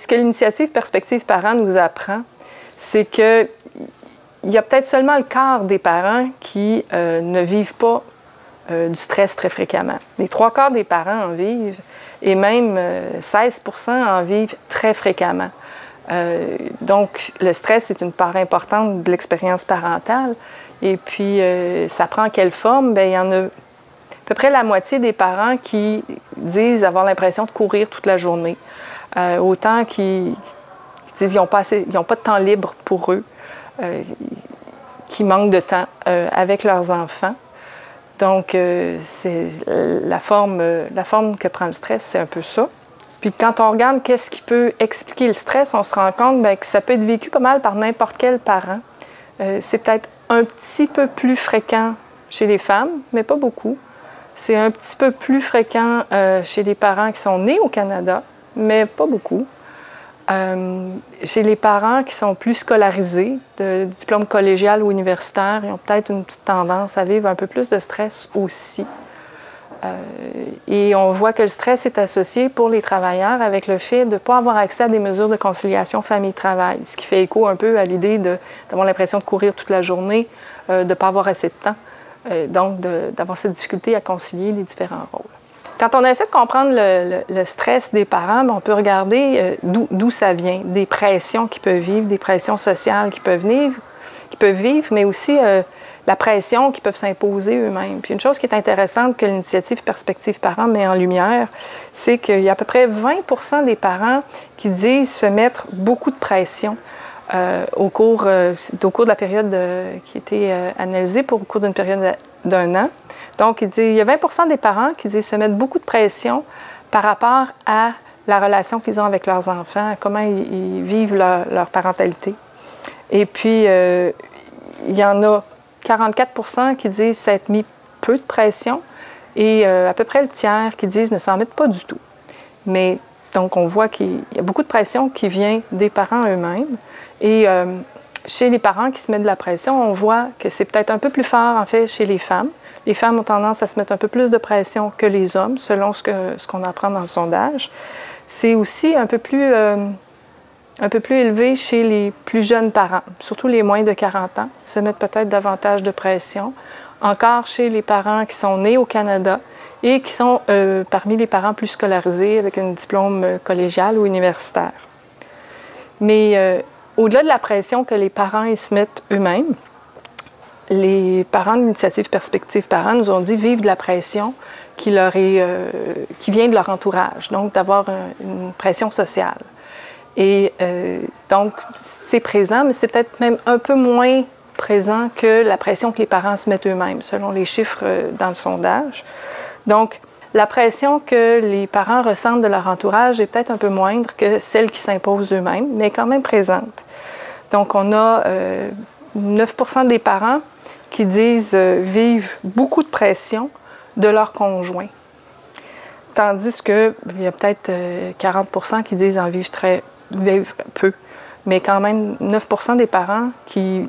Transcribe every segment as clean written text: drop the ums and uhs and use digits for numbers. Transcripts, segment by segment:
que l'initiative Perspective Parents nous apprend, c'est qu'il y a peut-être seulement le quart des parents qui ne vivent pas du stress très fréquemment. Les 3/4 des parents en vivent et même 16 % en vivent très fréquemment. Donc, le stress est une part importante de l'expérience parentale. Et puis, ça prend quelle forme? Bien, il y en a à peu près la moitié des parents qui disent avoir l'impression de courir toute la journée. Autant qui disent qu'ils n'ont pas de temps libre pour eux, qui manquent de temps avec leurs enfants. Donc, c'est la forme que prend le stress, c'est un peu ça. Puis quand on regarde qu'est-ce qui peut expliquer le stress, on se rend compte bien, que ça peut être vécu pas mal par n'importe quel parent. C'est peut-être un petit peu plus fréquent chez les femmes, mais pas beaucoup. C'est un petit peu plus fréquent chez les parents qui sont nés au Canada, mais pas beaucoup. Chez les parents qui sont plus scolarisés, de diplôme collégial ou universitaire, ils ont peut-être une petite tendance à vivre un peu plus de stress aussi. Et on voit que le stress est associé pour les travailleurs avec le fait de ne pas avoir accès à des mesures de conciliation famille-travail, ce qui fait écho un peu à l'idée d'avoir l'impression de courir toute la journée, de ne pas avoir assez de temps, donc d'avoir cette difficulté à concilier les différents rôles. Quand on essaie de comprendre le stress des parents, on peut regarder d'où ça vient, des pressions qu'ils peuvent vivre, des pressions sociales qu'ils peuvent vivre, mais aussi la pression qu'ils peuvent s'imposer eux-mêmes. Puis une chose qui est intéressante que l'initiative Perspective Parents met en lumière, c'est qu'il y a à peu près 20 % des parents qui disent se mettre beaucoup de pression au cours de la période qui a été analysée au cours d'une période d'1 an. Donc, il y a 20 % des parents qui disent se mettre beaucoup de pression par rapport à la relation qu'ils ont avec leurs enfants, comment ils vivent leur parentalité. Et puis, il y en a 44 % qui disent s'être mis peu de pression et à peu près le tiers qui disent ne s'en mettre pas du tout. Mais donc, on voit qu'il y a beaucoup de pression qui vient des parents eux-mêmes. Et chez les parents qui se mettent de la pression, on voit que c'est peut-être un peu plus fort, en fait, chez les femmes. Les femmes ont tendance à se mettre un peu plus de pression que les hommes, selon ce qu'on apprend dans le sondage. C'est aussi un peu plus élevé chez les plus jeunes parents, surtout les moins de 40 ans, se mettent peut-être davantage de pression. Encore chez les parents qui sont nés au Canada et qui sont parmi les parents plus scolarisés avec un diplôme collégial ou universitaire. Mais au-delà de la pression que les parents ils se mettent eux-mêmes, les parents de l'initiative Perspective Parents nous ont dit vivre de la pression qui vient de leur entourage, donc d'avoir une pression sociale. Et donc, c'est présent, mais c'est peut-être même un peu moins présent que la pression que les parents se mettent eux-mêmes, selon les chiffres dans le sondage. Donc, la pression que les parents ressentent de leur entourage est peut-être un peu moindre que celle qui s'impose eux-mêmes, mais quand même présente. Donc, on a 9 % des parents qui disent vivre beaucoup de pression de leur conjoint. Tandis qu'il y a peut-être 40 % qui disent en vivre peu. Mais quand même, 9 % des parents qui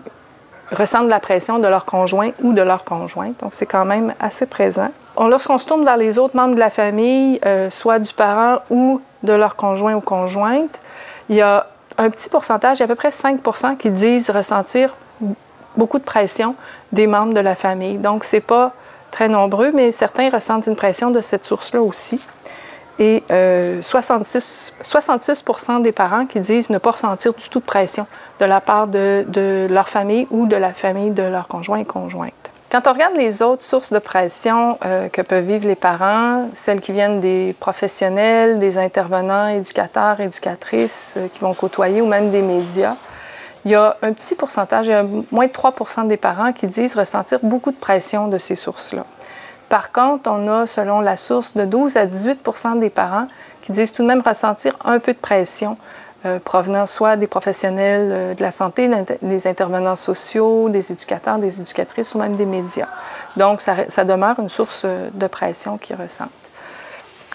ressentent de la pression de leur conjoint ou de leur conjointe. Donc, c'est quand même assez présent. Lorsqu'on se tourne vers les autres membres de la famille, soit du parent ou de leur conjoint ou conjointe, il y a un petit pourcentage, à peu près 5 % qui disent ressentir beaucoup de pression des membres de la famille. Donc, ce n'est pas très nombreux, mais certains ressentent une pression de cette source-là aussi. Et 66 % des parents qui disent ne pas ressentir du tout de pression de la part de leur famille ou de la famille de leur conjoint et conjointe. Quand on regarde les autres sources de pression que peuvent vivre les parents, celles qui viennent des professionnels, des intervenants, éducateurs, éducatrices qui vont côtoyer ou même des médias, il y a un petit pourcentage, il y a moins de 3 % des parents qui disent ressentir beaucoup de pression de ces sources-là. Par contre, on a, selon la source, de 12 à 18 % des parents qui disent tout de même ressentir un peu de pression provenant soit des professionnels de la santé, des intervenants sociaux, des éducateurs, des éducatrices ou même des médias. Donc, ça demeure une source de pression qu'ils ressentent.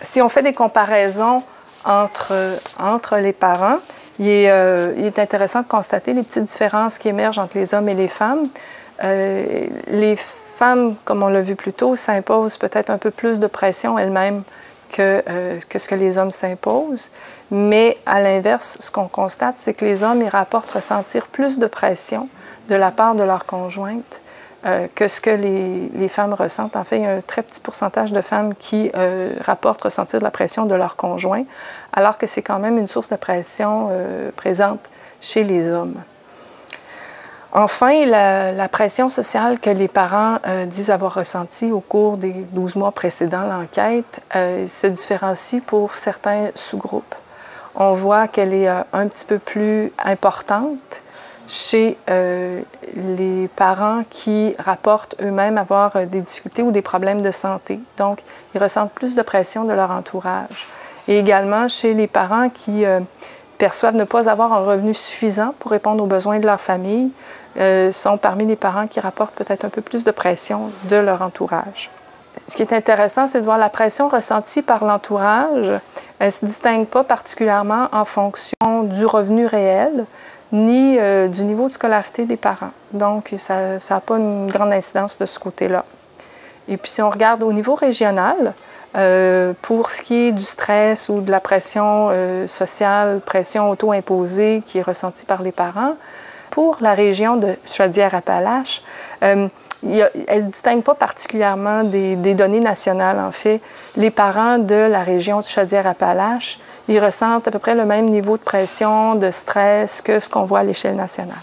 Si on fait des comparaisons entre les parents, il est intéressant de constater les petites différences qui émergent entre les hommes et les femmes. Les femmes, comme on l'a vu plus tôt, s'imposent peut-être un peu plus de pression elles-mêmes que ce que les hommes s'imposent. Mais à l'inverse, ce qu'on constate, c'est que les hommes, ils rapportent ressentir plus de pression de la part de leur conjointe que ce que les femmes ressentent. En fait, il y a un très petit pourcentage de femmes qui rapportent ressentir de la pression de leur conjoint, alors que c'est quand même une source de pression présente chez les hommes. Enfin, la pression sociale que les parents disent avoir ressentie au cours des 12 mois précédant l'enquête se différencie pour certains sous-groupes. On voit qu'elle est un petit peu plus importante chez les parents qui rapportent eux-mêmes avoir des difficultés ou des problèmes de santé. Donc, ils ressentent plus de pression de leur entourage. Et également chez les parents qui perçoivent ne pas avoir un revenu suffisant pour répondre aux besoins de leur famille, sont parmi les parents qui rapportent peut-être un peu plus de pression de leur entourage. Ce qui est intéressant, c'est de voir la pression ressentie par l'entourage. Elle ne se distingue pas particulièrement en fonction du revenu réel, ni du niveau de scolarité des parents. Donc, ça n'a pas une grande incidence de ce côté-là. Et puis, si on regarde au niveau régional, pour ce qui est du stress ou de la pression sociale, pression auto-imposée qui est ressentie par les parents, pour la région de Chaudière-Appalaches, elle ne se distingue pas particulièrement des données nationales, en fait. Les parents de la région de Chaudière-Appalaches, ils ressentent à peu près le même niveau de pression, de stress que ce qu'on voit à l'échelle nationale.